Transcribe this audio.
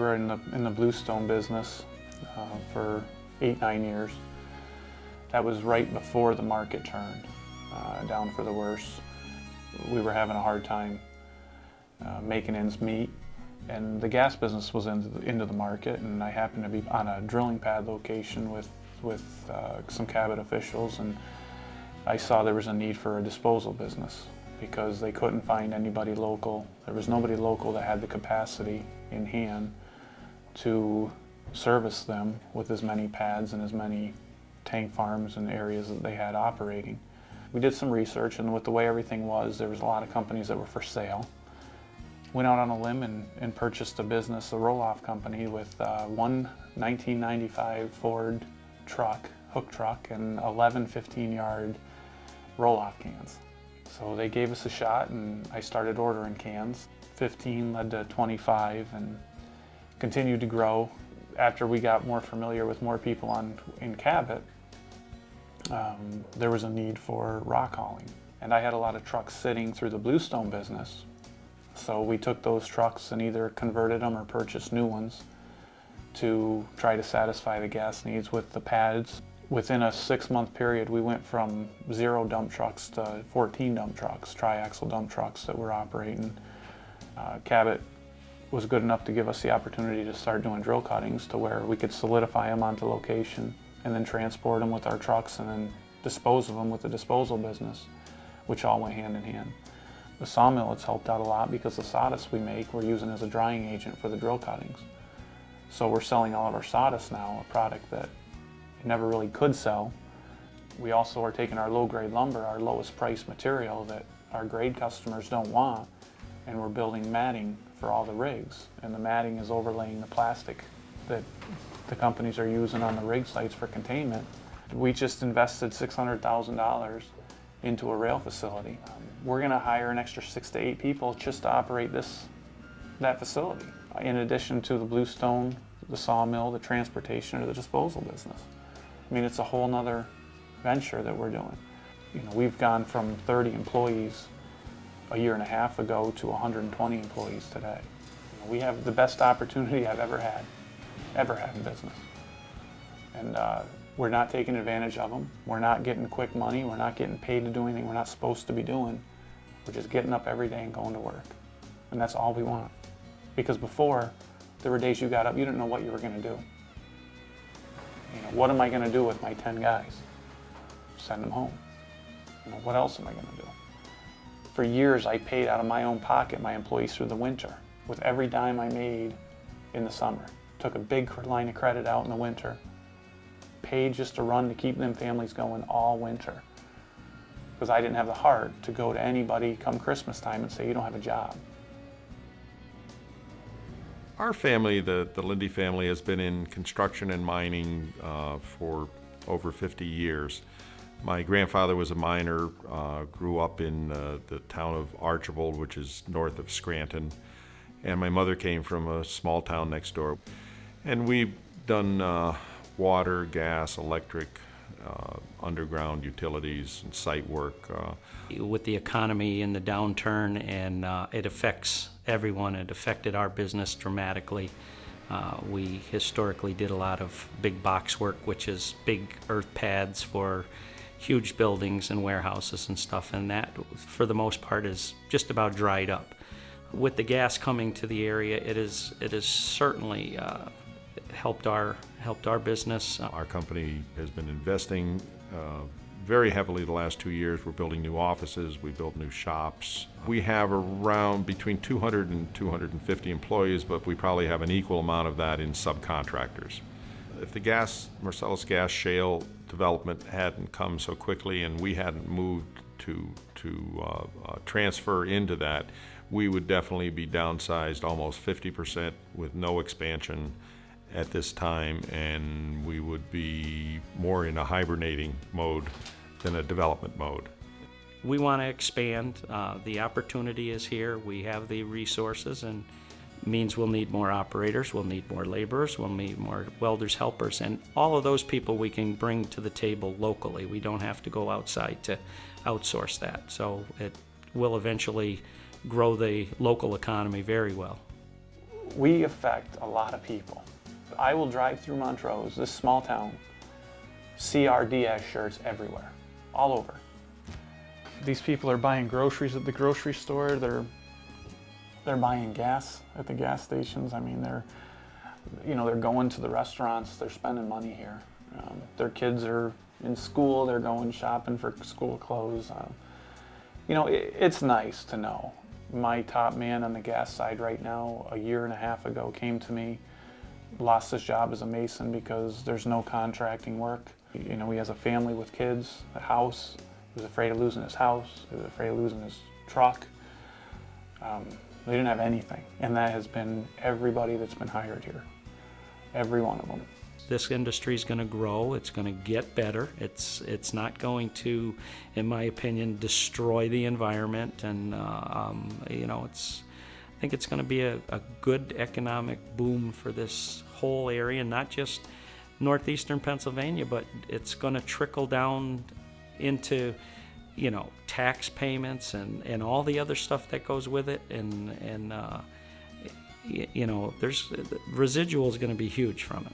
were in the bluestone business for 8-9 years. That was right before the market turned down for the worse. We were having a hard time making ends meet, and the gas business was into the market, and I happened to be on a drilling pad location with some Cabot officials, and I saw there was a need for a disposal business because they couldn't find anybody local. There was nobody local that had the capacity in hand to service them with as many pads and as many tank farms and areas that they had operating. We did some research, and with the way everything was, there was a lot of companies that were for sale. Went out on a limb and purchased a business, a roll-off company with one 1995 Ford truck, hook truck, and 11 15-yard roll-off cans. So they gave us a shot, and I started ordering cans. 15 led to 25 and continued to grow. After we got more familiar with more people in Cabot, there was a need for rock hauling. And I had a lot of trucks sitting through the bluestone business. So we took those trucks and either converted them or purchased new ones to try to satisfy the gas needs with the pads. Within a 6-month period, we went from 0 dump trucks to 14 dump trucks, tri-axle dump trucks that were operating. Cabot was good enough to give us the opportunity to start doing drill cuttings to where we could solidify them onto location and then transport them with our trucks and then dispose of them with the disposal business, which all went hand in hand. The sawmill has helped out a lot because the sawdust we make we're using as a drying agent for the drill cuttings. So we're selling all of our sawdust now, a product that you never really could sell. We also are taking our low-grade lumber, our lowest price material that our grade customers don't want, and we're building matting for all the rigs. And the matting is overlaying the plastic that the companies are using on the rig sites for containment. We just invested $600,000 into a rail facility. We're going to hire an extra 6 to 8 people just to operate that facility, in addition to the bluestone, the sawmill, the transportation, or the disposal business. I mean, it's a whole nother venture that we're doing. You know, we've gone from 30 employees a year and a half ago to 120 employees today. You know, we have the best opportunity I've ever had in business. And we're not taking advantage of them. We're not getting quick money. We're not getting paid to do anything we're not supposed to be doing. We're just getting up every day and going to work. And that's all we want. Because before, there were days you got up, you didn't know what you were going to do. You know, what am I going to do with my 10 guys? Send them home. You know, what else am I going to do? For years, I paid out of my own pocket my employees through the winter with every dime I made in the summer. Took a big line of credit out in the winter. Paid just to run to keep them families going all winter. Because I didn't have the heart to go to anybody come Christmas time and say, you don't have a job. Our family, the Lindy family, has been in construction and mining for over 50 years. My grandfather was a miner, grew up in the town of Archibald, which is north of Scranton, and my mother came from a small town next door. And we've done water, gas, electric, underground utilities, and site work. With the economy in the downturn, and it affects everyone. It affected our business dramatically. We historically did a lot of big box work, which is big earth pads for huge buildings and warehouses and stuff, and that, for the most part, is just about dried up. With the gas coming to the area, it is certainly helped our business. Our company has been investing very heavily the last 2 years. We're building new offices, we built new shops. We have around between 200 and 250 employees, but we probably have an equal amount of that in subcontractors. If the Marcellus gas shale development hadn't come so quickly and we hadn't moved to transfer into that, we would definitely be downsized almost 50% with no expansion at this time, and we would be more in a hibernating mode than a development mode. We want to expand. The opportunity is here. We have the resources, and means we'll need more operators, we'll need more laborers, we'll need more welders, helpers, and all of those people we can bring to the table locally. We don't have to go outside to outsource that. So it will eventually grow the local economy very well. we affect a lot of people. I will drive through Montrose, this small town, see our Diaz shirts everywhere, all over. These people are buying groceries at the grocery store. They're buying gas at the gas stations. I mean, they're going to the restaurants. They're spending money here. Their kids are in school. They're going shopping for school clothes. It's nice to know. My top man on the gas side right now, a year and a half ago, came to me, lost his job as a mason because there's no contracting work. He has a family with kids, a house. He was afraid of losing his house. He was afraid of losing his truck. They didn't have anything, and that has been everybody that's been hired here, every one of them. This industry is going to grow. It's going to get better. It's not going to, in my opinion, destroy the environment. And I think it's going to be a good economic boom for this whole area, not just northeastern Pennsylvania, but it's going to trickle down into, tax payments and all the other stuff that goes with it. There's residual is going to be huge from it.